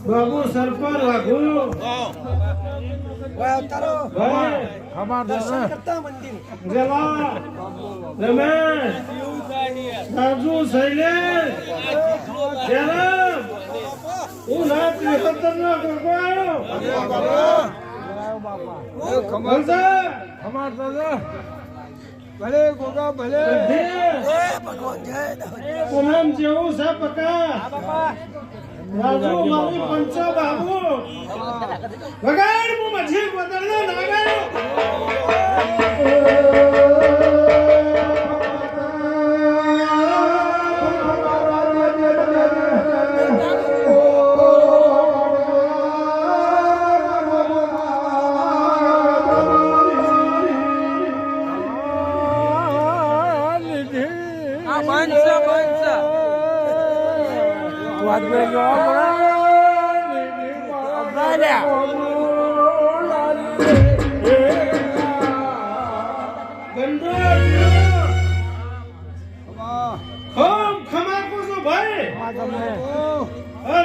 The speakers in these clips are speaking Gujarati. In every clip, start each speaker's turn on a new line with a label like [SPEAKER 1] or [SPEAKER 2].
[SPEAKER 1] बाबू सरपंच वाघू रमेश राजू शैलेश
[SPEAKER 2] ભલે ગોગા ભલે
[SPEAKER 1] પૂનમ જેવું છે પકા રાજુ મારી પંચો બાબુ વગાડ હું મજી બદલનો નાગાયો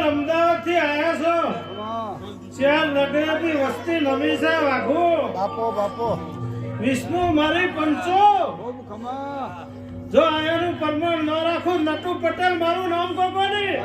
[SPEAKER 1] અમદાવાદ થી આયા છો ચાર નગર થી વસ્તી નમી છે વાઘુ
[SPEAKER 2] બાપો બાપો
[SPEAKER 1] વિષ્ણુ મારી પંચો જો આયાનું પરમાણ ન રાખું નટુ પટેલ મારું નામ કોની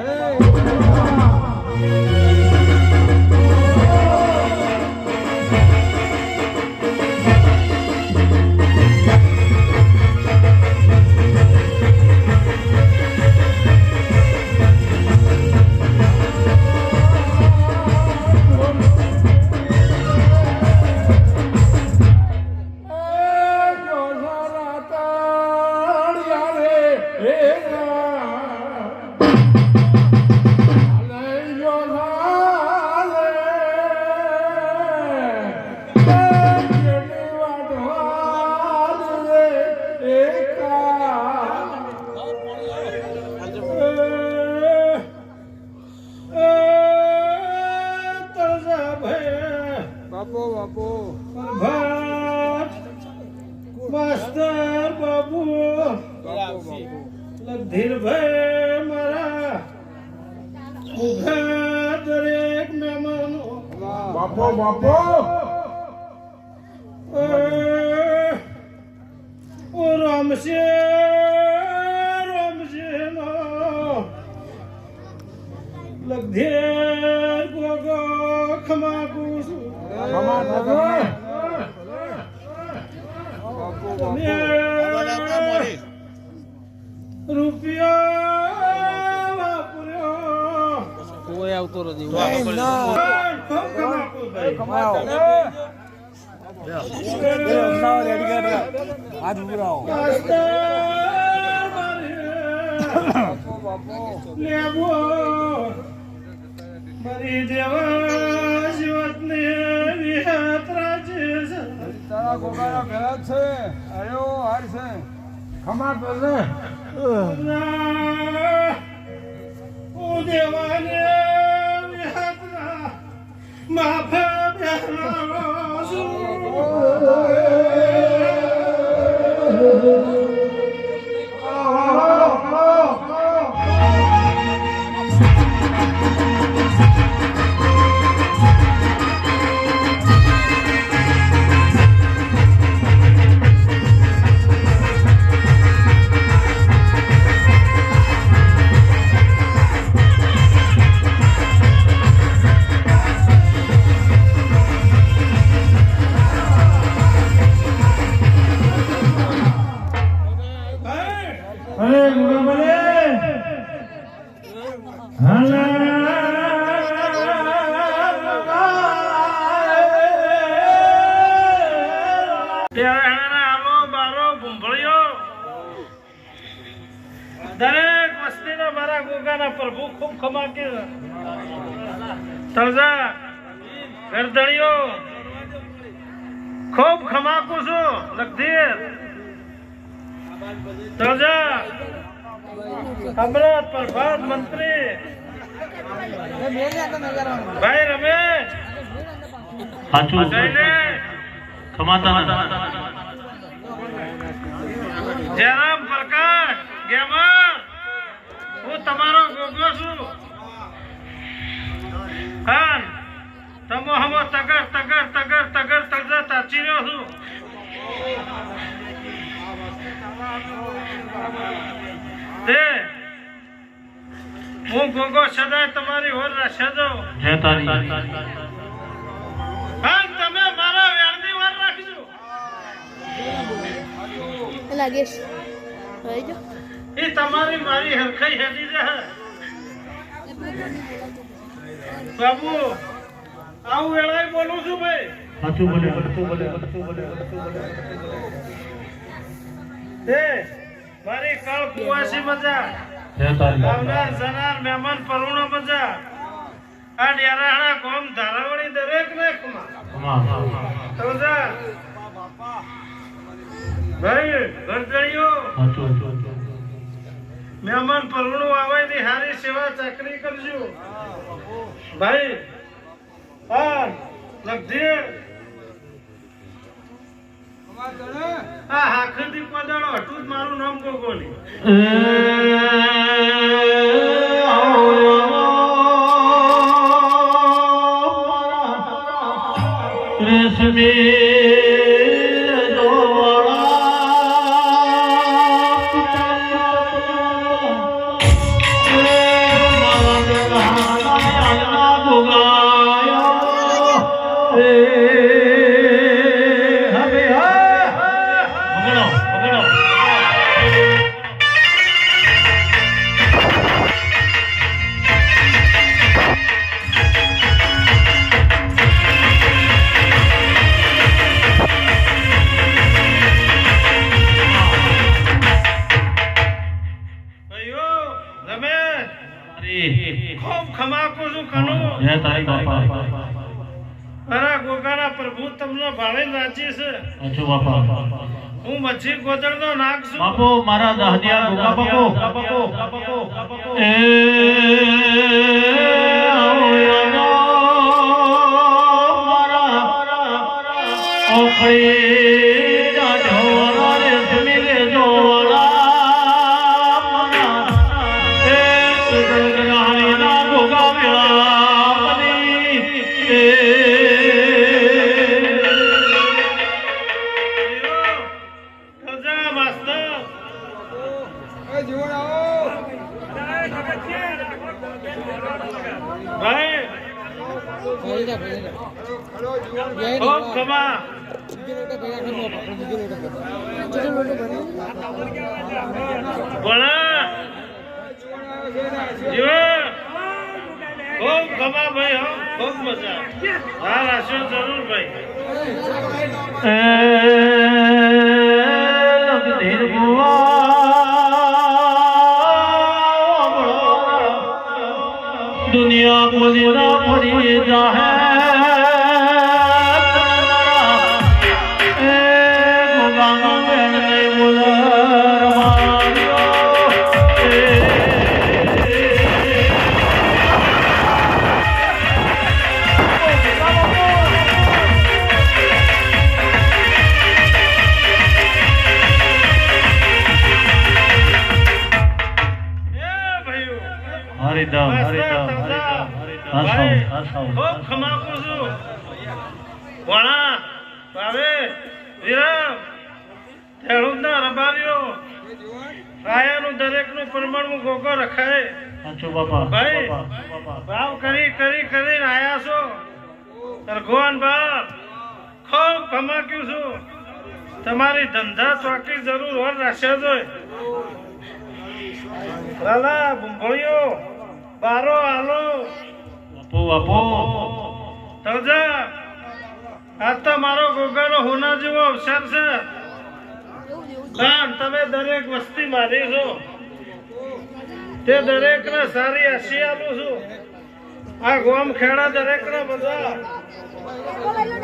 [SPEAKER 1] માસ્ટર બાબુ ધીરભાઈ મારા મુખા દરેક મહેમાનો
[SPEAKER 2] બાપો બાપો
[SPEAKER 1] ઓ રામશે નો લગધેર ગોગો ખમા કુસુ રૂપિયા વાપર્યો કોઈ આવતો નથી મારી દેવા જીવતને વિહાત્રા છે
[SPEAKER 2] તારા ગોગાના ભેળા છે અરે હાર છે ખમા તો છે
[SPEAKER 1] ઓ દેવાને વિહાત્રા માફા બેહરો ગોગાના પ્રભુ ખૂબ ખમા કે તળજા ગરદણીઓ ખૂબ ખમાકુ છું લગધીર તળજા અમૃત પ્રભાત મંત્રી ભાઈ રમેશ
[SPEAKER 3] સાચું
[SPEAKER 1] જઈને
[SPEAKER 3] ખમાતા
[SPEAKER 1] જયરામ પ્રકાશ ગેમર હું તમારો ગોગો છું કાન તમો હમો તગર તગર તગર તગર તગર તાચી રહ્યો છું તે હું ગોગો સદાય તમારી ઓર રાખશે દઉં
[SPEAKER 3] જય તારી
[SPEAKER 1] કાન તમે મારા વેણની ઓર રાખજો
[SPEAKER 4] લાગેશ ભાઈ જો
[SPEAKER 1] એ તમારી મારી હરખાઈ હેડી રહે બાબુ આવું વેળાએ બોલું છું ભાઈ
[SPEAKER 3] સાચું બોલે
[SPEAKER 1] તે મારી કાળ કુવાસી મજા
[SPEAKER 3] જય તારી
[SPEAKER 1] આવનાર જનાર મહેમાન પરુણો મજા આ ડેરાણા કોમ ધારાવળી દરેક ને ખમા સમજા ભાઈ ગરદણીઓ
[SPEAKER 3] સાચું
[SPEAKER 1] મહેમાન પરુણો આવે ની હારી સેવા ચાકરી કરજો ભાઈ આ લગધીર આ હાખરથી પદાડો હટું જ મારું નામ ગોગોલી ભાઈઓ રમેશ ખૂબ ખમાકુ છું કનુ
[SPEAKER 3] જય તારી બાપા
[SPEAKER 1] મારા ગોગાના પ્રભુ તમને ભાળે રાજી છે
[SPEAKER 3] સાચું બાપા
[SPEAKER 1] હું મચ્છી ગોદડનો નાગ છું
[SPEAKER 3] બાપુ મારા દહડિયા ગોગા બાપુ એ મારા ઓખઈ ઢોરા રે સમીરે જોરા એ સુગંધરાણી ના ગોગા વેળા પની
[SPEAKER 1] ખજા માસ્તર
[SPEAKER 2] જીવન આવો
[SPEAKER 1] ભાઈ ખૂબ ખમા ભણા જીવન ખૂબ ખમા ભાઈ હો ખૂબ મજા હા રાશો જરૂર ભાઈ
[SPEAKER 3] दुनिया पुलिया पड़ी जाए હરિદમ
[SPEAKER 1] ભાઈ ખૂબ ખમાકુ છું ભણા ભાવે વિરામ ખેડૂતના રબારીઓ આયાનું દરેકનું પરમાણુ ગોગો રખાય
[SPEAKER 3] સાચું બાપા
[SPEAKER 1] ભાઈ ભાવ કરીને આયા છો ભગવાન બાપ ખૂબ ખમાક્યું છું તમારી ધંધા ચોકી જરૂર હોર રાખશે જોઈ લાલા બુંભળીઓ બારો આલો
[SPEAKER 3] બાપુ
[SPEAKER 1] તવજા આ તો મારો ગોગાનો હોના જેવો અવસર છે પણ તમે દરેક વસ્તી મારી છો તે દરેકને સારી આશી આપું છું. આ ગોમ ખેડા દરેકને બધા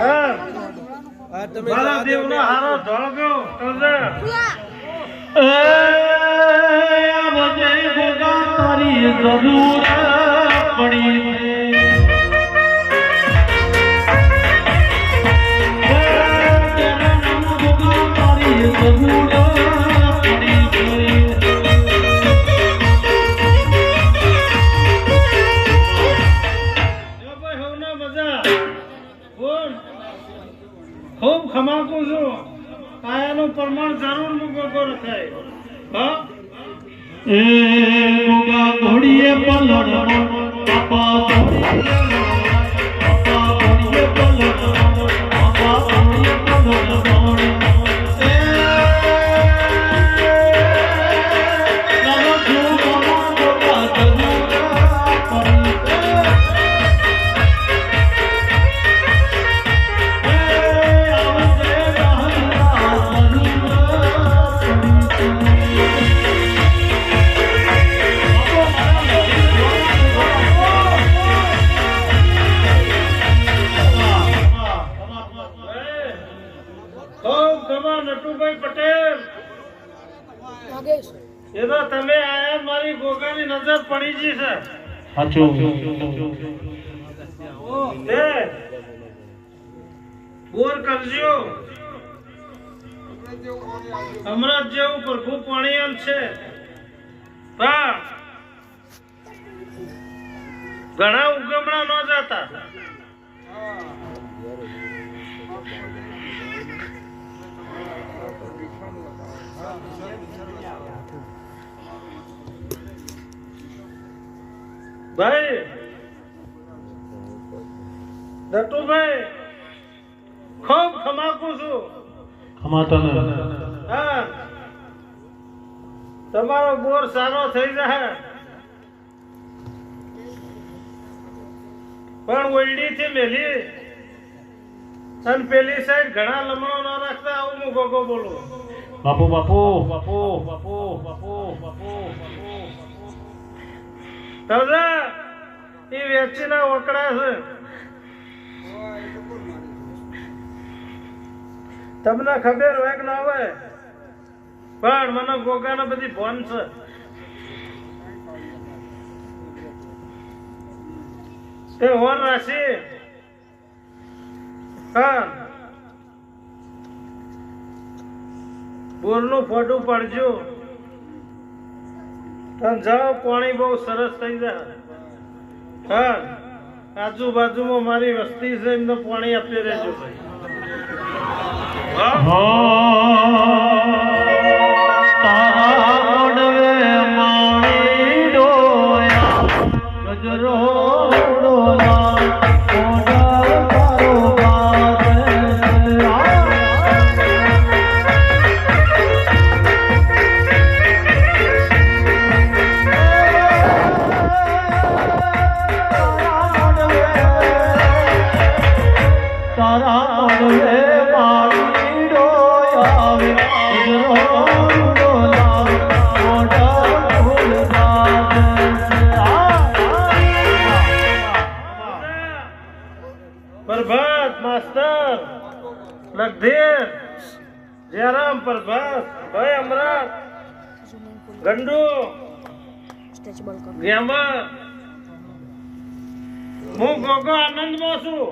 [SPEAKER 1] હા મારા દેવનો હારો ધોળગ્યો કરજે.
[SPEAKER 3] આવજે ગોગા તારી જરૂર પડી
[SPEAKER 1] ખૂબ ખમાકું છું. કાયાનું પ્રમાણ જરૂર મૂકો રખાય. હા
[SPEAKER 3] એ ગોગા ઘોડીએ પલડ પાપા ઘોડીએ પલડ પાપા ઘોડીએ પલડ
[SPEAKER 1] નટુભાઈ પટેલ
[SPEAKER 4] નાગેશ
[SPEAKER 1] એ તો તમે આયા મારી ગોગાની નજર પડી ગઈ છે.
[SPEAKER 3] સાચું
[SPEAKER 1] એ બોર કરજો અમૃત જેવું પ્રભુ પાણી એમ છે. પણ ઘણા ઉગમણા ન જતા. ભાઈ દત્તુભાઈ ખૂબ ખમાકું છું.
[SPEAKER 3] ખમાતા ને
[SPEAKER 1] હા તમારો બોર સારો થઈ જાય પણ ઓયડી થી મેલી અને પેલી સાઈડ ઘણા લમણો ન રાખતા. આવું હું ગોગો બોલું.
[SPEAKER 3] બાપુ બાપુ બાપુ બાપુ બાપુ બાપુ
[SPEAKER 1] દાદા એ વેચીના ઓકડા છે. તમને ખબર હોય કે ના હોય પણ મને ગોગાને બધી ફોન છે. તે હોર રાશિ હા બોરનું ફોટું પડજો. જાઓ પાણી બહુ સરસ થઈ જાય. હા આજુબાજુમાં મારી વસ્તી છે એમને પાણી આપી રહેજો ભાઈ.
[SPEAKER 3] તારા ઓડવે માણી ડોયા ગજરો ડોલા ઓડા તારો તારા ઓડવે માણી ડોયા
[SPEAKER 1] પ્રભાત માસ્ટર લગધીર જયરામ પ્રભાત ભાઈ અમરાત ગંડુ
[SPEAKER 4] સ્ટ્રેચેબલ કર
[SPEAKER 1] ગેમર હું ગોગો આનંદમાં છું.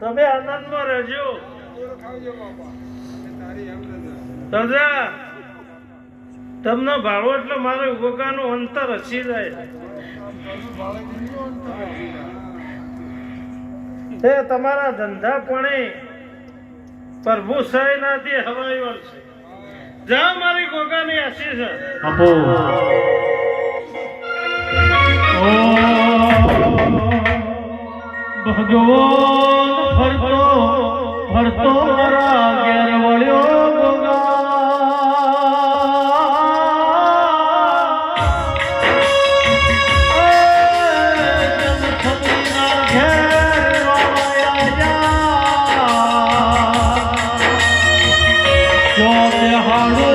[SPEAKER 1] તમે આનંદમાં રહેજો. સમજ્યા? તમને ભાડો એટલે મારે ગોગાનું અંતર હસી જાય. તે તમારા ધંધા પણ પ્રભુ સહી હવાઈ વર્ષે જા મારી ગોગાની હસી છે.
[SPEAKER 3] આપો ભગવાન ફરતો ફરતો મારા ઘેર વળ્યો ગોગા હાડો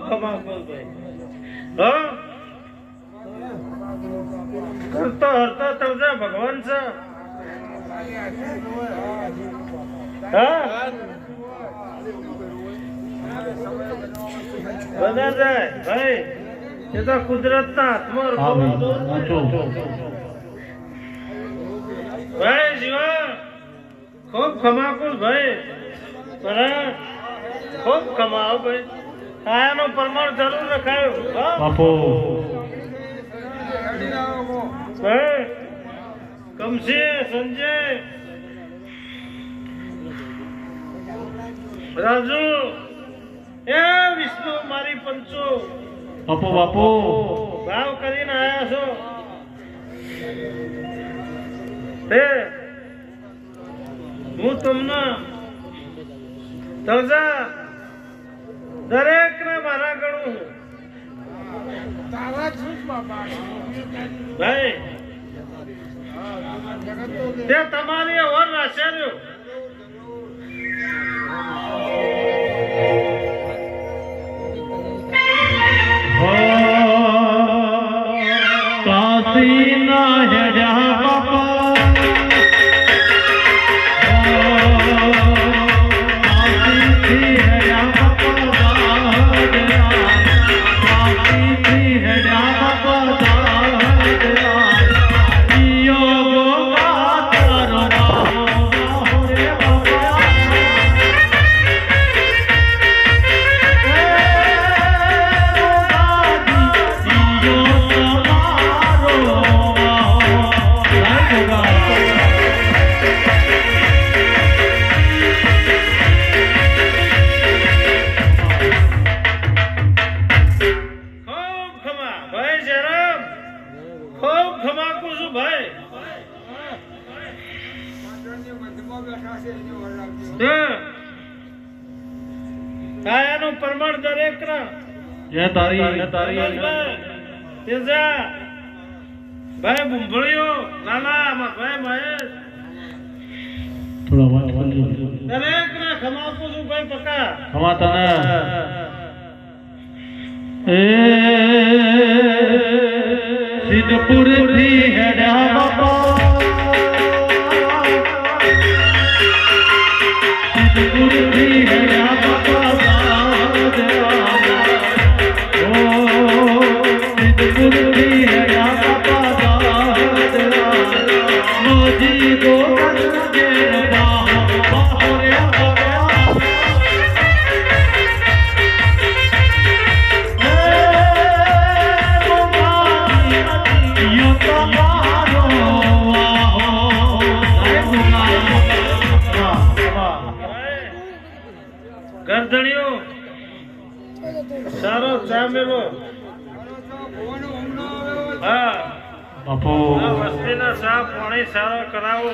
[SPEAKER 1] ખમા ભાઈ હો કરતો હરતો તવજા ભગવાન છે હા બધા જાય ભાઈ એ તો કુદરતના હાથમાં ભાઈ જીવા ખૂબ ખમાકુલ ભાઈ બરાબર ખૂબ કમાઓ ભાઈ આયાનો પ્રમાણ જરૂર રખાયો હા
[SPEAKER 3] બાપુ
[SPEAKER 1] ભાઈ કમશે સંજય રાજુ એ વિષ્ણુ મારી પંચો
[SPEAKER 3] બાપુ બાપુ
[SPEAKER 1] ભાવ કરીને આયા છો તે હું તમને તળજા દરેક ને મારા ગણું ભાઈ તે તમારી ઓર રાશાર્યો
[SPEAKER 3] કાશી ના હેડ્યા બાપા કાશીથી હેડ્યા
[SPEAKER 1] કાયાનું પ્રમાણ દરેક ના
[SPEAKER 3] જય તારી
[SPEAKER 1] તેજા ભાઈ બુંભળિયો લાલા ભાઈ મહેશ
[SPEAKER 3] થોડા વાત કરજો
[SPEAKER 1] દરેક ના ખમાપું છું ભાઈ પકા
[SPEAKER 3] ખમા તને એ સિદ્ધપુર થી હેડ્યા બાપા સિદ્ધપુર થી હેડ્યા બાપા સિદ્ધપુર થી હેડ્યા બાપા મોજી ગો
[SPEAKER 1] ગરદણીઓ સારો ચા મેલો હા
[SPEAKER 3] બાપુ
[SPEAKER 1] આ વસ્તીના ચા પાણી સારો કરાવો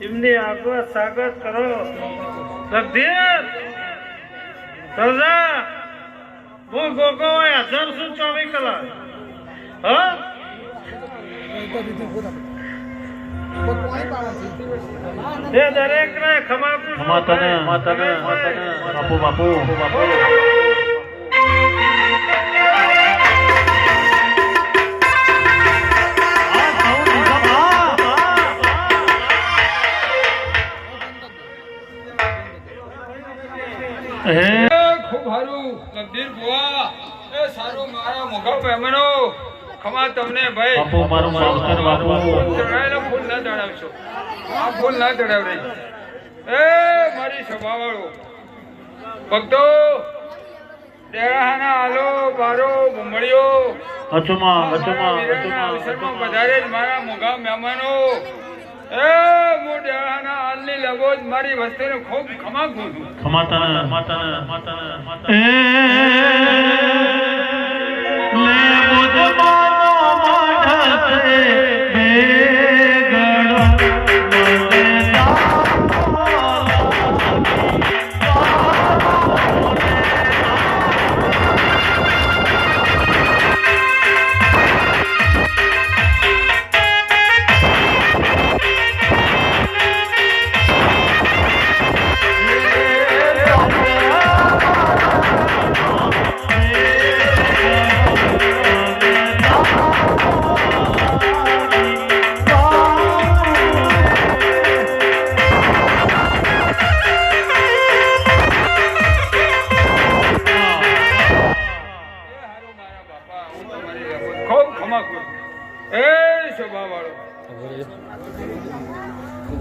[SPEAKER 1] એમની આગળ સ્વાગત કરો જગદીર તરજા હું ગોગો હાજર છું 24 કલાક હા એ દરેક ને ખમાપું
[SPEAKER 3] માતાને બાપુ બાપુ બાપુ
[SPEAKER 2] ખૂબ સારું જગદીર બુઆ એ સારું મારા મોઘા મહેમાનો ખમા તમને ભાઈ
[SPEAKER 3] બાપુ મારું માવતર બાપુ
[SPEAKER 2] ચડાયેલો ફૂલ ના ચડાવશો આ ફૂલ ના ચડાવડે એ મારી સભા વાળો ભક્તો ડેરાહાના આલો બારો ભૂમળીઓ અવસરમાં વધારે જ મારા મોઘા મહેમાનો એ હું ડેરાહાના હાલની લગો જ મારી વસ્તીને ખૂબ ખમા છું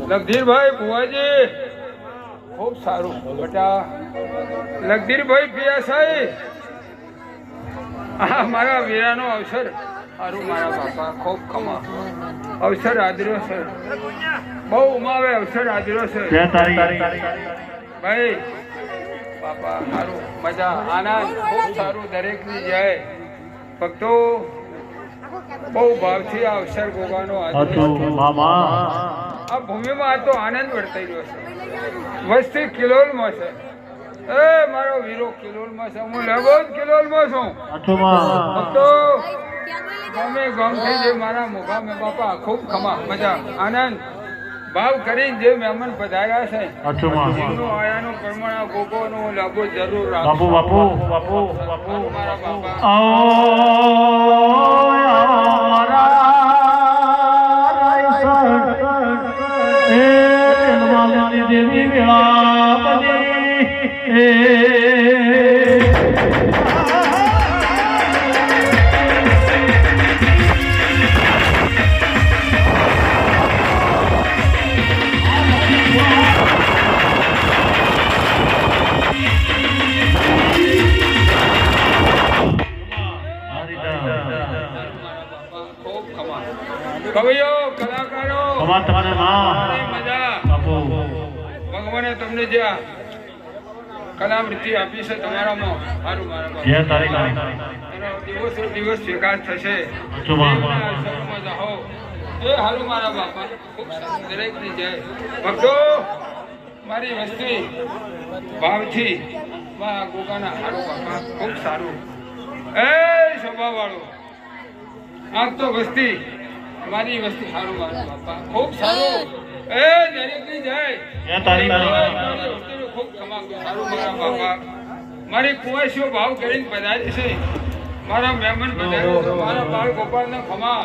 [SPEAKER 2] લગધીરભાઈ ભુવાજી ખૂબ સારું બેટા. લગધીરભાઈ પીએસઆઈ આ મારા વીરાનો અવસર સારું મારા બાપા ખૂબ ખમા અવસર આદર્યો છે બહુ ઉમાવે અવસર આદર્યો છે
[SPEAKER 3] જય તારી
[SPEAKER 2] ભાઈ બાપા સારું મજા આનંદ ખૂબ સારું દરેકની જાય ભક્તો બહુ ભાવથી આ અવસર ગોગાનો આદર્યો
[SPEAKER 3] હતું મામા
[SPEAKER 2] આ ભૂમિમાં આ તો આનંદ વર્તાઈ રહ્યો છે. વસ્તી કિલોલમાં છે. એ મારો વીરો કિલોલમાં છે. હું લગો જ કિલોલમાં છું.
[SPEAKER 3] હતું માં
[SPEAKER 2] ભક્તો ગમે ગમથી જે મારા મોભા મેં બાપા ખૂબ ખમા મજા આનંદ ભાવ કરીને જે મહેમાન પધાર્યા છે
[SPEAKER 3] હતું માં
[SPEAKER 2] એમનું આયાનું પ્રમાણ આ ગોગોનો લાભો જરૂર
[SPEAKER 3] બાપુ
[SPEAKER 2] રાખો.
[SPEAKER 3] બાપુ બાપુ
[SPEAKER 2] મારા બાપા
[SPEAKER 3] દેવી
[SPEAKER 2] ખૂબ ખમા કવિઓ કલાકારો
[SPEAKER 3] તમારે
[SPEAKER 2] અરે મજા
[SPEAKER 3] બાપુ
[SPEAKER 2] ભગવાને તમને જે આ કલાવૃત્તિ આપી છે તમારામાં સારું મારા બાપા.
[SPEAKER 3] જય તારી
[SPEAKER 2] એનો દિવસો દિવસ વિકાસ થશે.
[SPEAKER 3] હતું માં
[SPEAKER 2] એમના અવસરોમાં જાઓ. એ હારું મારા બાપા ખૂબ સારું દરેકની જય. ભક્તો મારી વસ્તી ભાવથી મા ગોગાના હારું બાપા ખૂબ સારું. એ શોભા વાળો આમ તો વસ્તી મારી વસ્તી હારું મારા બાપા ખૂબ સારું. એ દરેકની જય.
[SPEAKER 3] જય તારી
[SPEAKER 2] મારી વસ્તીનું ખૂબ ખમા સારું મારા બાપા. મારી કુંવાસીઓ ભાવ કરીને પધારી છે. મારા મહેમાન પધાર્યા છે. મારા બાળ ગોપાલના ખમા.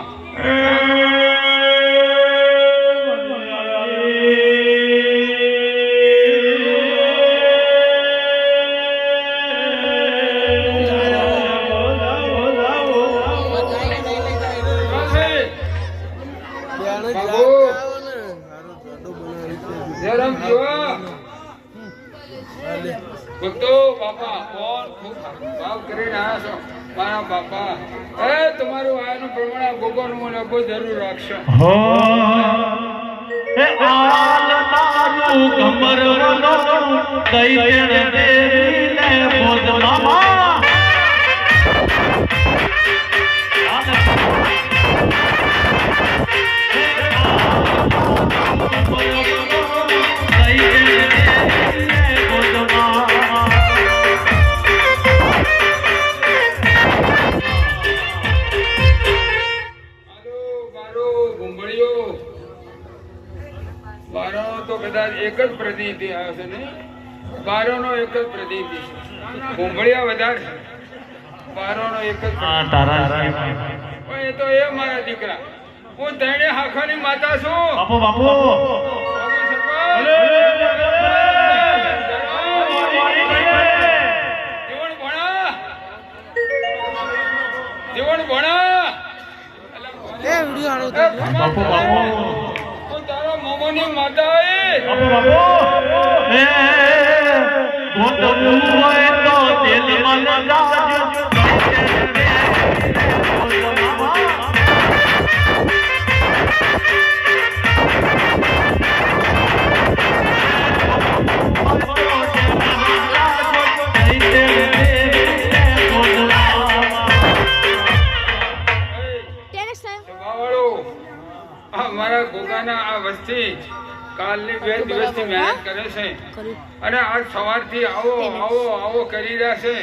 [SPEAKER 2] જયરામ જીવા. ભક્તો બાપા કોણ ખૂબ ભાવ કરીને આવ્યા છો મારા બાપા. એ તમારું આયાનું પ્રમાણ આ ગોગોનું લગો જરૂર રાખશો.
[SPEAKER 3] હો એ આલ તારું કમરવનો દૈત્ય દેવી ને બોધ મામા
[SPEAKER 2] બારોનો તો કદાચ એક જ પ્રતિનિધિ આવ્યો છે ને. બારોનો એક જ પ્રતિનિધિ છે. કુંભળિયા વધારે છે. બારોનો એક જ પ્રતિનિધિ.
[SPEAKER 3] તારા
[SPEAKER 2] પણ એ તો એ મારા દીકરા. હું ત્રણે હાખાની માતા છું.
[SPEAKER 3] બાપુ બાપુ
[SPEAKER 2] બાપુ સરપંચ. જીવન ભણા. જીવન ભણા.
[SPEAKER 3] બાપુ બાપુ
[SPEAKER 2] હું તારા મોમોની માતા એ.
[SPEAKER 3] બાપુ બાપુ એ ગોતવું હોય તો દિલમાં લગાવજો
[SPEAKER 2] મારા ગોગાના આ વસ્તી કાલની 2 દિવસથી મહેનત કરે છે અને આજ સવારથી આવો આવો આવો કરી રહ્યા છે.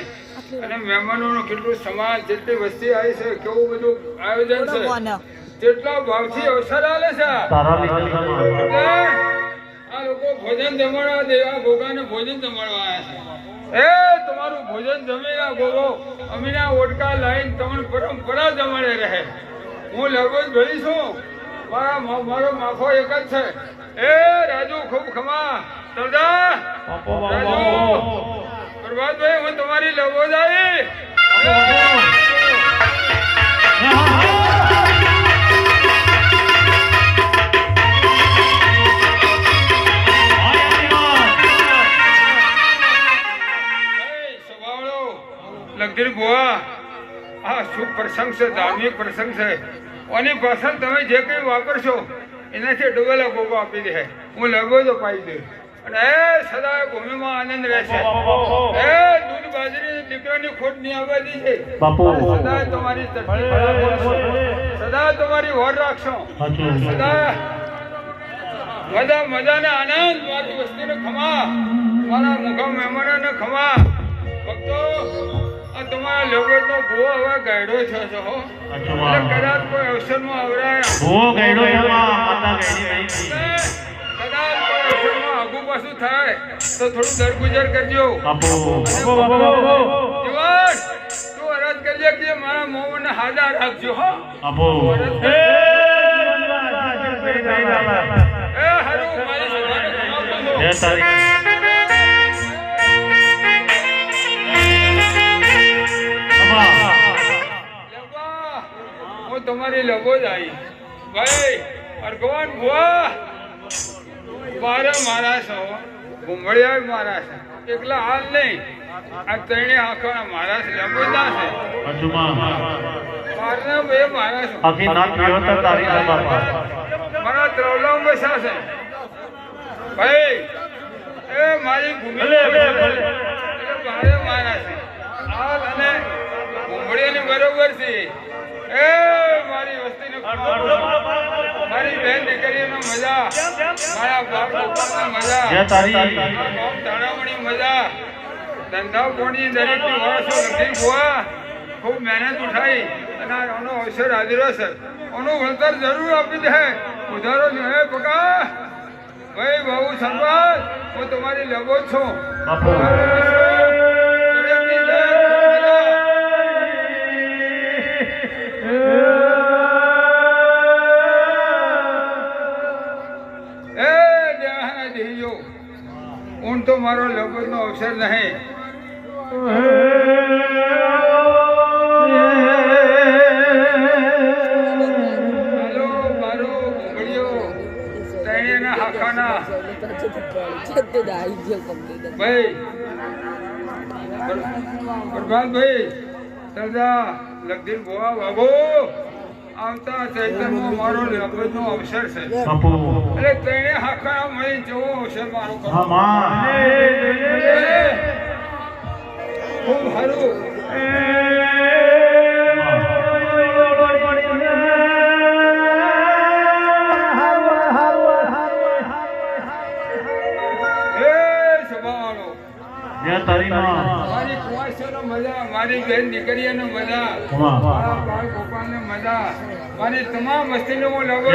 [SPEAKER 2] અને મહેમાનોનું કેટલું સમાજ જેટલી વસ્તી આવી છે કેવું બધું આયોજન છે. કેટલા ભાવથી અવસર આલે છે. એટલે આ લોકો ભોજન જમાડવા દેવા ગોગાને ભોજન જમાડવા આવ્યા છે. એ તમારું ભોજન જમેલા ગોગો અમીના ઓટકા લાઈન તમને પરંપરા જમાડે રહે. હું લગભગ ભરી છું. મારો માખો એક જ છે. એ રાજુ ખૂબ ખમા. સરદાર રાજુ પ્રભાતભાઈ હું તમારી લવો જાય. લગીર ગોવા આ શુભ પ્રસંગ છે, ધાર્મિક પ્રસંગ છે. આની પાછળ તમે જે કંઈ વાપરશો એનાથી ડબલ ગોગો આપી દે. હું લગો તો પાઈ દે અને એ સદા ભૂમિમાં આનંદ રહેશે. એ દૂધ બાજરી દીકરાની ખોટ નહીં આવવા દીધી.
[SPEAKER 3] બાપુ
[SPEAKER 2] સદા તમારી તરફી ખરાબ રહેશે. સદા તમારી વર રાખશો. સદા મજાને આનંદ. મારી વસ્તીને ખમા, મારા મુખા મહેમાનોને ખમા. ભક્તો આ તમારા લોકોનો ભૂવો હવે ગાયડો થયો છે હો. એટલે કદાચ કોઈ અવસરમાં આવરાયા કદાચ કોઈ અવસરમાં આગુ પાછું થાય તો થોડું દરગુજર કરજો. જીવન તું અરજ કરજે કે મારા મોમને હાજર રાખજો હો. એ હારું મારી સભાને ખમા કરજો. હું તમારી લગો જ આવી ભાઈ. ભગવાન ભુવા મારે મારા છો, ઘુમડિયા મારા છે, એકલા હાલ નહીં. આ ત્રણે આંખોના મારા છે, લંબોદા છે, મારના બે મારા છે. મારા ત્રવલામ બસા છે ભાઈ. એ મારી ભૂમિ મારે મારા છે હાલ અને ઘુમડિયાની બરોબર છે. એ મારી વસ્તીને મારી બેન દીકરીઓનો મજા, મારા બાપ બાપાનો મજા, તાણામણી મજા, ધંધા પોણી દરેકની વારસો લખી ગોવા ખૂબ મહેનત ઉઠાઈ અને આનો અવસર હાજરો છે. આનું વળતર જરૂર આપી દે. ઉધારો હે પકા ભાઈ બહુ સરસ. હું તમારી લગો જ છું. ઊંટ તો મારો લગનનો અવસર નહીં. હાલો મારો ઘુમડિયો ત્રણેયના હાખાના ભાઈ પ્રભાતભાઈ સરદાર લગધીર ગોવા બાબુ આવતા ચૈતરમાં મારો લગ્નનો અવસર છે. એટલે ત્રણે હાખા મળી જવો અવસર મારો ખૂબ સારું. મારી કુંવાસીઓનો મજા, મારી બેન દીકરીઓનો મજા, મારા બાળ ગોપાલને મજા, મારી તમામ વસ્તીને હું લગો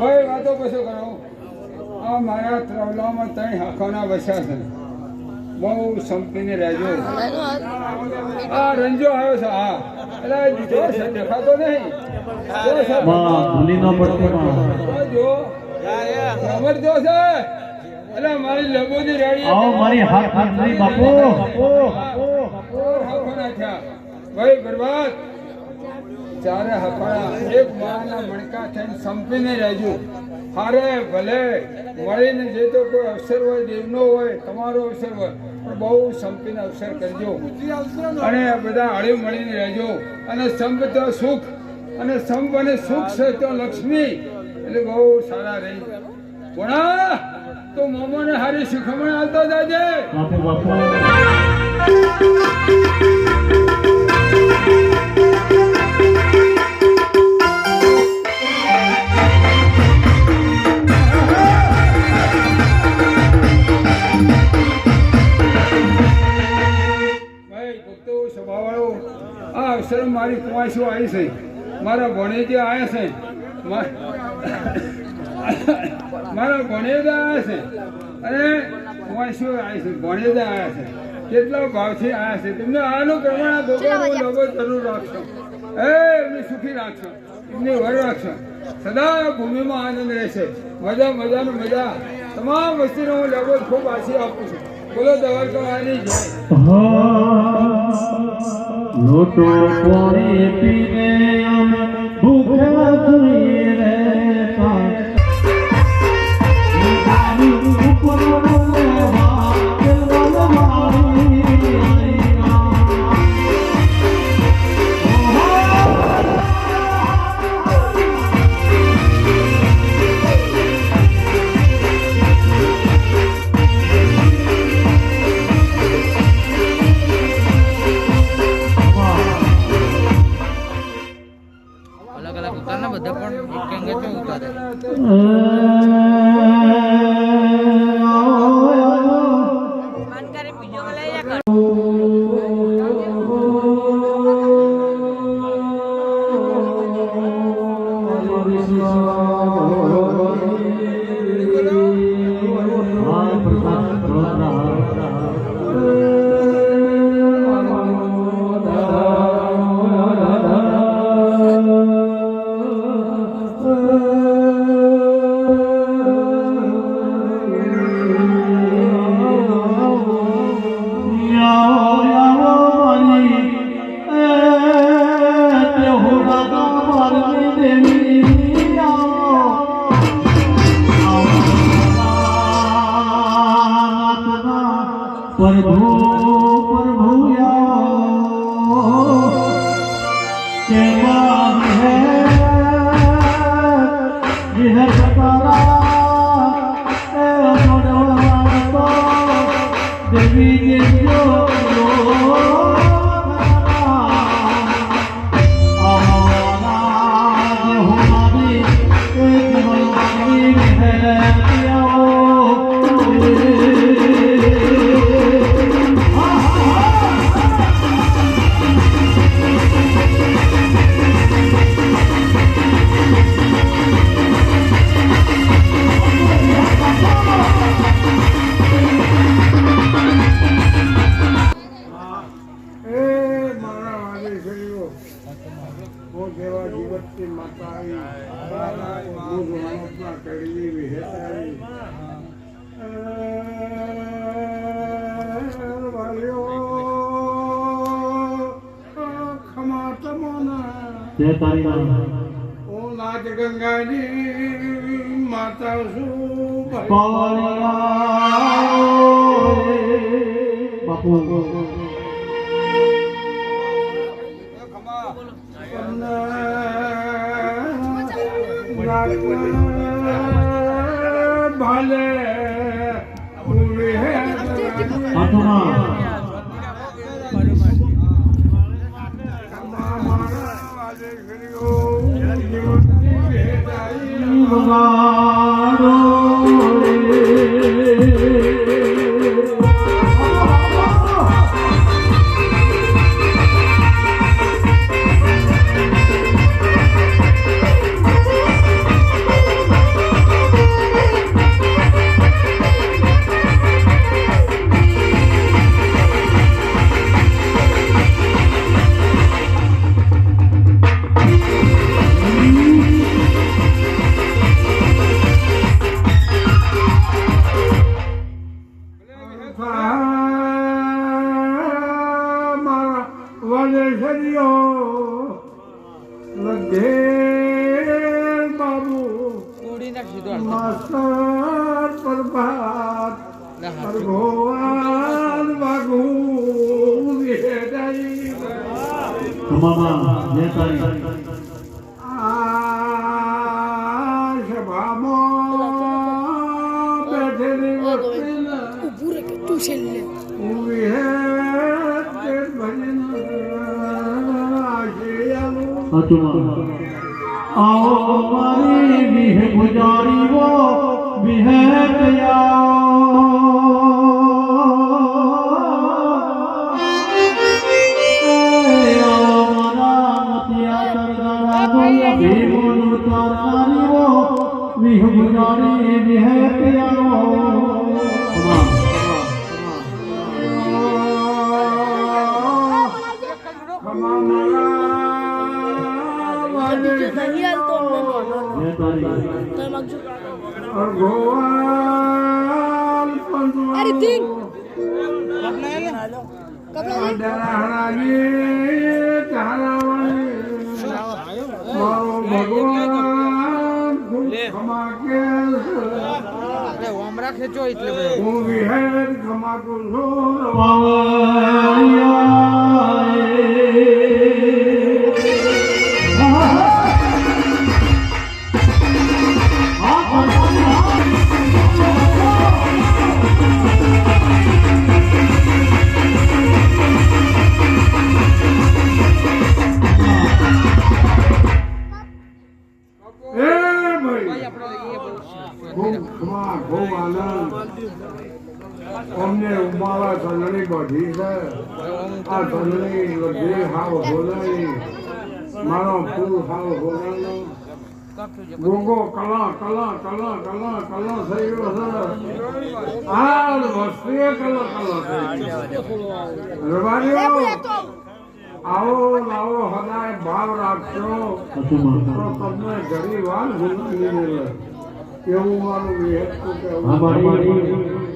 [SPEAKER 2] ભાઈ વાતો કશું કરો. આ મારા ત્રવલામાં ત્રણ હાખાના વસ્યા છે. બહુ સંપીને રહેજો. આ રંજો આવ્યો છે. હા એટલે જો છે દેખાતો નહીં. જો ખબર જો છે એટલે મારી લગોની રેડી હાખો નાખ્યા ભાઈ બરબાદ. ચારે હફાળા એક માના મણકા થઈને સંપીને રહેજો. હારે ભલે મળીને જે તો કોઈ અવસર હોય, દેવનો હોય, તમારો અવસર હોય, પણ બહુ સંપીને અવસર કરજો અને બધા હળી મળીને રહેજો. અને સંપ તો સુખ અને સંપ અને સુખ છે તો લક્ષ્મી. એટલે બહુ સારા રહી. ભણા તો મોમોને હારી શીખમણ આવતો જાજે. મારી કુવાસીઓ આવી છે, મારા ભણેજે આવ્યા છે, મારા ભણેજા આવ્યા છે અને કુવાસીઓ આવી છે, ભણેજા આવ્યા છે. કેટલા ભાવથી આવ્યા છે. તેમને આનું પ્રમાણ આ ભગવાનનો લોગો જરૂર રાખશો. એમને સુખી રાખશો, એમને વર રાખશો. સદા ભૂમિમાં આનંદ રહેશે. મજા મજાનું મજા. તમામ વસ્તીનો હું લોગો ખૂબ આશી આપું છું. બોલો દ્વારકાની જય.
[SPEAKER 3] લોટો પાણી પીને અમે ભૂખ્યા જોઈએ રહેતા.
[SPEAKER 5] બધા પણ એક અંગે તો ઉતારે
[SPEAKER 2] નાચ ગંગાની માતા શું
[SPEAKER 3] બાપુ
[SPEAKER 2] ભાલે आओ मारी बिह गुजारी वो बिह आओ मना
[SPEAKER 3] મોનો તારીઓ વિહુજારી વિહેતિયાનો
[SPEAKER 4] નહીં હાલતો અમને
[SPEAKER 3] હે તારી
[SPEAKER 4] તો માગજો
[SPEAKER 1] અરે
[SPEAKER 4] રિતિક
[SPEAKER 5] આપણે ઓમરા ખેંચો એટલે
[SPEAKER 2] હું વિહેર ખમાકુ છું અમને ઉમાવા ચંદણી બધી છે આ ચંદણી બધી હાવ બોલાવી મારો ફૂલ હાવ બોલાનો ગોગો કલા કલા કલા કલા કલા થઈ ગયો છે આ વસ્તીએ કલા કલા થઈ રવાજો આવો લાવો હદાય ભાવ રાખજો તો તમને ઘણી વાર ભૂલી નહીં એવું મારું વિહેતું કેવું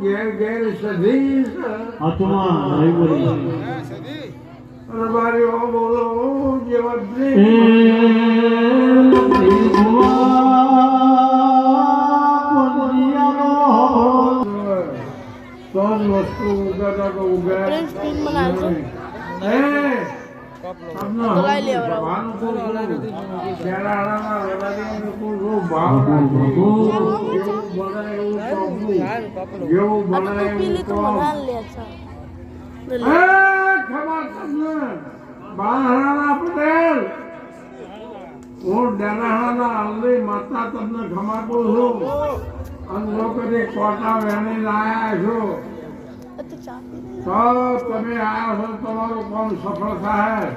[SPEAKER 2] ઘેર ઘેર સધી રબારીઓ બોલો જેવા વસ્તુ ઉગાડા તો ઉગાડ
[SPEAKER 4] સ્ક્રીન બનાવજો પીલી તો બના લે
[SPEAKER 2] પટેલ હું ડેનાહાના અલ્લી માતા તમને ખમાકું છું અને લોકો કોટા વેણી લાયા છો તો તમે આયા છો તમારું કામ સફળ થાય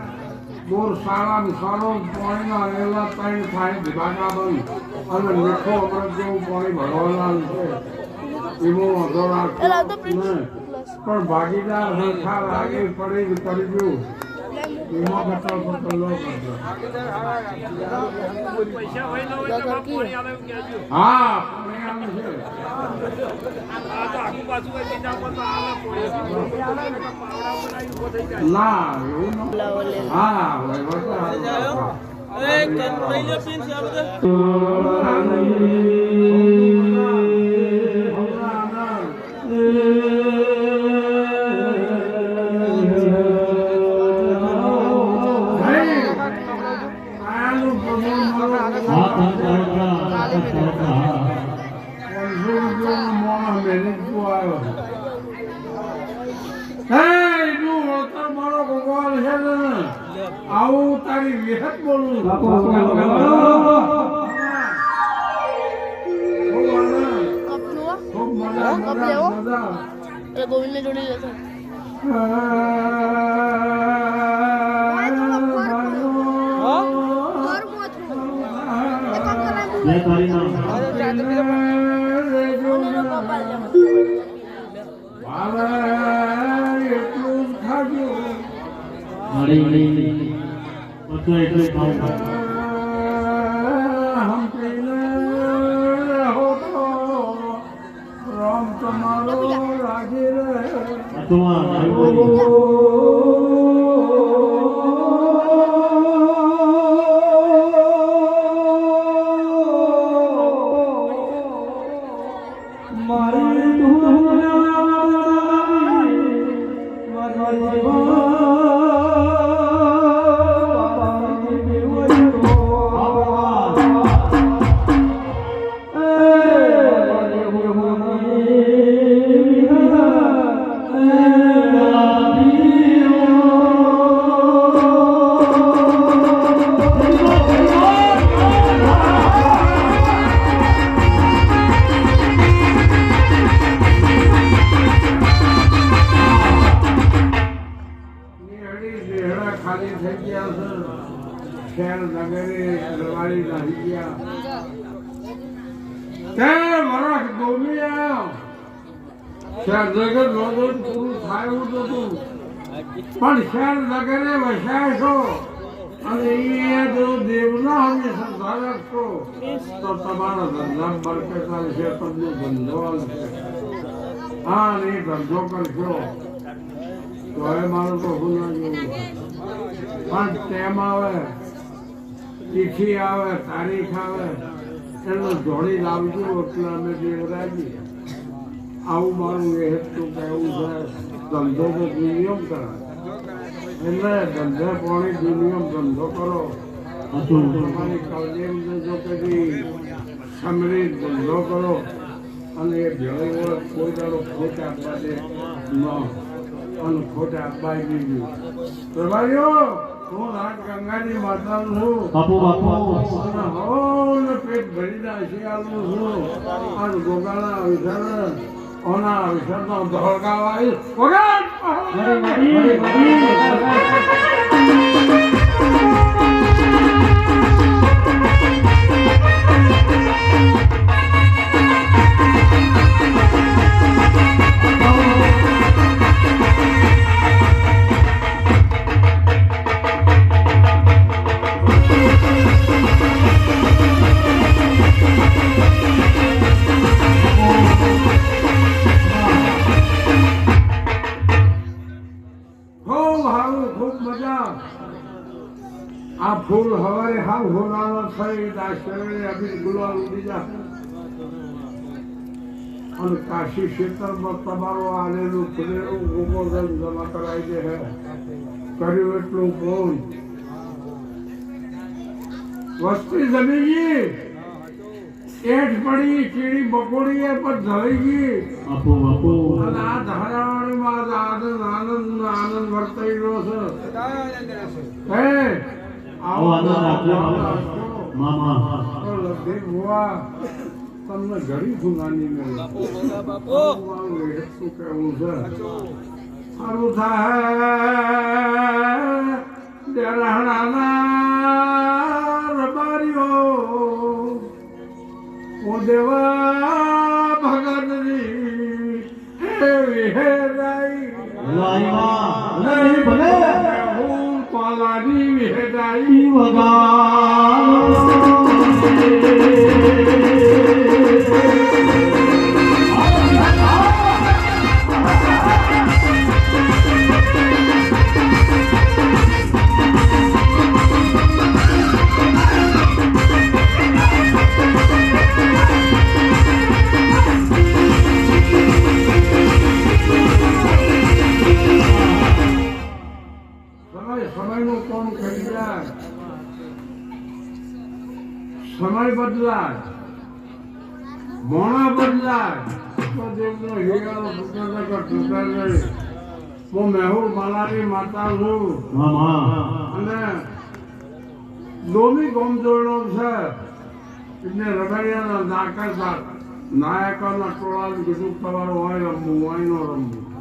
[SPEAKER 2] બોર સારા સારો પાણીના રેલા ત્રણ થાય ભાગા બંધ અને મેઠો અમૃત જેવું પાણી ભરવાના છે એવો વાંધો રાખતો પણ ભાગીદાર સરખા લાગે પડી કરજો એમાં બચાવ પત્ર લો કરજો હા ના એવું હા આવું તારી વિહત બોલું
[SPEAKER 4] ગોવિંદ ને જોડી લેતો
[SPEAKER 2] એટલું ખાજો રામ તમારો રાજી રહે મારી
[SPEAKER 6] શહેર નગરે દરવાળી નાહી ગયા તે વરસ ગોમિયા શહેર નગર નોંધો પૂરું થાય એવું નતું પણ શહેર નગરે વસાય છો અને એ જો દેવના હંમેશા ધારક છો તો તમારા ધંધા બરકત આવશે તમને ધંધો આવશે હા ને એ ધંધો કરશો તો હવે મારું તો હું ના જોવું પણ ટેમ આવે તિથિ આવે તારીખ આવે એનો જોડી લાવજો એટલે અમે દેવરાજી આવું મારું એ હેતુ કહેવું છે ધંધો તો દુનિયમ કરાય એટલે ધંધે પાણી દુનિયમ ધંધો કરો તમારી કવલેમ જો કદી સમૃદ્ધ ધંધો કરો અને એ ભેળો કોઈ દાડો ખોટ આપવા દે ન અને ખોટ આપવા દીધું પ્રભારીઓ હું રાત ગંગાની માતાનું છું
[SPEAKER 3] બાપુ બાપુ
[SPEAKER 6] અને હોલ પેટ ભરીને આશીર્વાદનું છું અને ગોગાના અવસર ઓના અવસરનો ધોળકાવા આ ફૂલ હવારે હાવ હોનાનો થઈ દાશરે અભી ગુલાલ ઉડી જા અને કાશી ક્ષેત્રમાં તમારો આલેલું ફૂલેલું ગોગોધન જમા કરાવી દે હે કર્યું એટલું ફોન વસ્તી જમીજી એઠ પડી ચીડી બકોડી એ પર ધરી ગઈ
[SPEAKER 3] બાપુ બાપુ
[SPEAKER 6] અને આ ધારાવાણીમાં આનંદ આનંદ આનંદ વર્તાઈ રહ્યો છે હે
[SPEAKER 3] આવો આનંદ રાખજો મામા
[SPEAKER 6] લગભગ હોવા તમને ઘડી સુનાની મળે શું કહેવું છે સારું થાય દેરાણાના રબારીઓ ઓ દેવા ભગતની એવી હે
[SPEAKER 3] લાઈમાં ભલે
[SPEAKER 6] હું પાલાની વિહેદાઈ સમયનું કોણ કરી જાય સમય બદલાય મોણા બદલાય દેવનો હિયાળો સુંદરનગર સુંદર હું મેહુલ માલાની માતા છું
[SPEAKER 3] મામા
[SPEAKER 6] અને દોમી ગોમજોડનો છે એટલે રબારિયાના નાકર નાયકોના ટોળાનું કીધું તમારું હોય રમવું હોય નો રમવું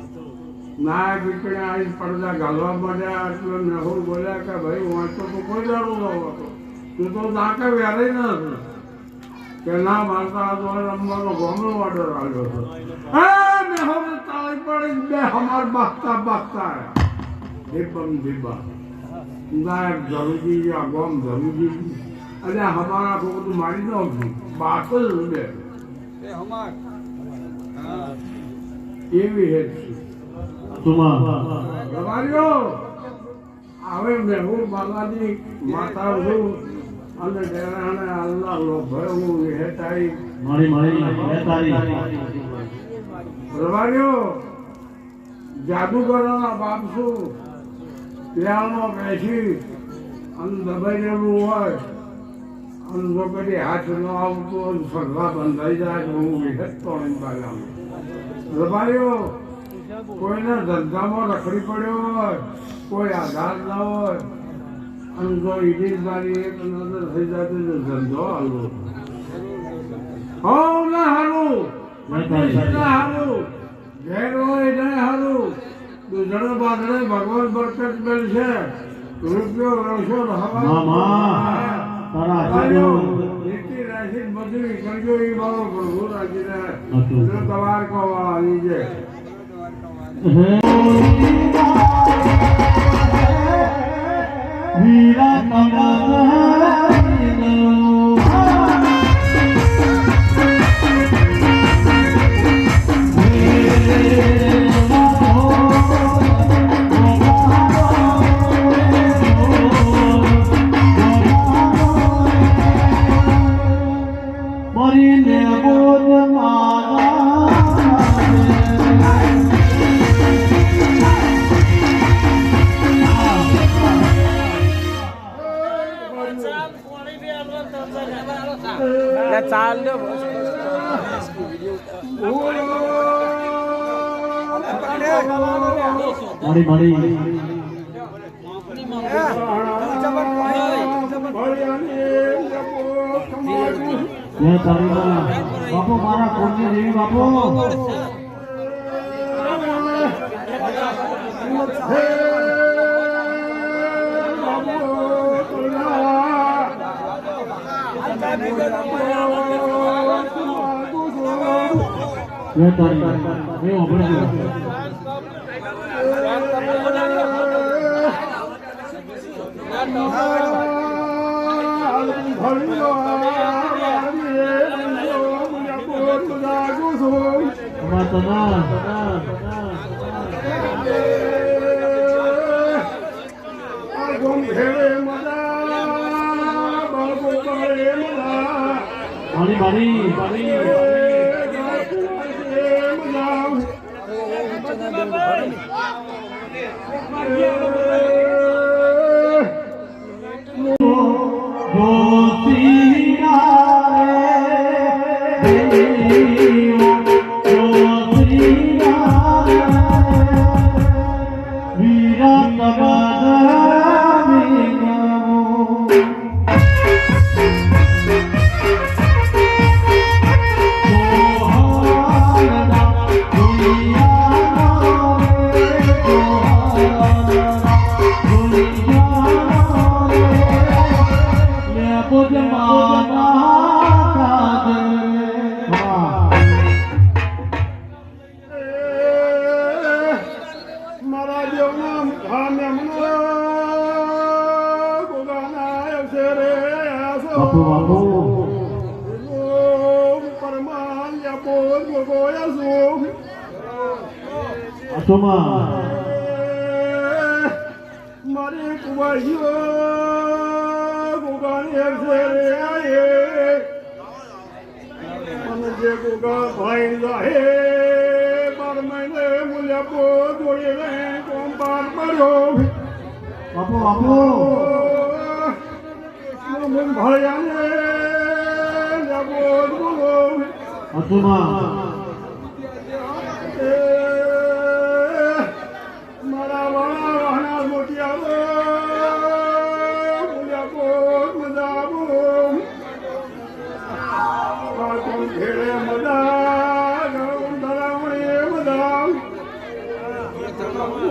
[SPEAKER 6] નાયક વિકડે આવીને પડદા ઘાલવા માંડ્યા એટલે મેહુલ બોલ્યા કે ભાઈ વાંચો તો કોઈ દારૂ ન હતો તું તો નાકે વ્યારે ન હતું કે ના મારતા હતો રમવાનો ગોમનો ઓર્ડર આવ્યો હતો હે મેહુલ તાળી પડી બે હમાર બાગતા બાગતા દીપમ દીપા નાયક જરૂરી આ ગોમ જરૂરી અને હમારા को तो मारी दो बात જ બે એ હમાર એવી હે
[SPEAKER 3] તુમા
[SPEAKER 6] રબારીઓ હવે મેહુલ બાલાની માતા છું અને ડેરાણે અલ્લાહ લો ભય હું હેતાઈ
[SPEAKER 3] મારી તારી
[SPEAKER 6] રબારીઓ જાદુગરોના બાપ છું પ્યારમાં બેસી અને દબાઈ રહેલું હોય અને જો કદી હાથ ન આવતો સગા બંધાઈ જાય તો હું વિહતતો નહીં બાલામાં રબારીઓ કોઈને ધંધામાં રખડી પડ્યો હોય કોઈ આધાર ન હોય અને જો ઈડીદારી એક નજર થઈ જાય તો ધંધો હાલો હો ના હાલું ના હાલું ઘેર હોય નહીં હાલું દૂધણે બાંધણે ભગવાન બરકત મેળશે રૂપિયો રણછોડ
[SPEAKER 3] મામા તારા આશીર્વાદ
[SPEAKER 6] નીતિ રાશિ બધું કરજો એ મારો પ્રભુ રાખીને
[SPEAKER 3] હતું.
[SPEAKER 6] જો તમારે કહો આવી છે
[SPEAKER 3] વીરા કમળ મરીને બોધ
[SPEAKER 5] ચાલ દો
[SPEAKER 3] મરી મરી જય તારીમાં બાપુ મારા કોણની દેવી બાપુ જય તારી એ ઓબળે મારી મારી મારી બાપુ બાપુ આસોમાં
[SPEAKER 6] મારે કુવાઈઓ ગોગાની અક્ષરે આયે અને જે ગોગા ભાઈ જાહે બાર મહિને મૂલ્યા પો જોડે રહે કોમ પાર પડ્યો
[SPEAKER 3] બાપુ બાપુ
[SPEAKER 6] મન ભળ્યાને જાગો બોલો
[SPEAKER 3] આસોમાં
[SPEAKER 6] મારા વાળા વાહના મોટિયાઓ મૂલ્યા પો મજા બોલો કાકું ઘેરે મજા ગૌ ધરાવણે મજા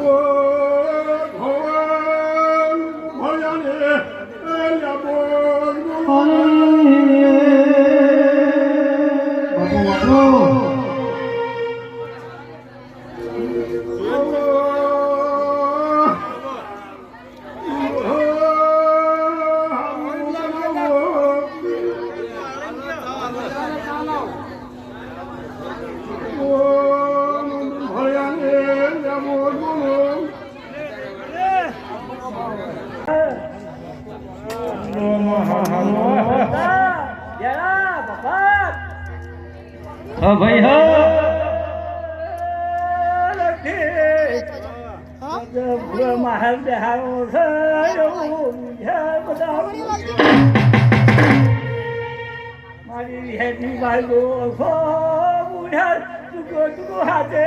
[SPEAKER 6] ઓ ભગવાન ભળ્યાને
[SPEAKER 3] બાપુ બાપુ હા ભાઈ હા
[SPEAKER 1] મારી હેઠી બાળકો બુઢા ચૂકો ચૂકો હાથે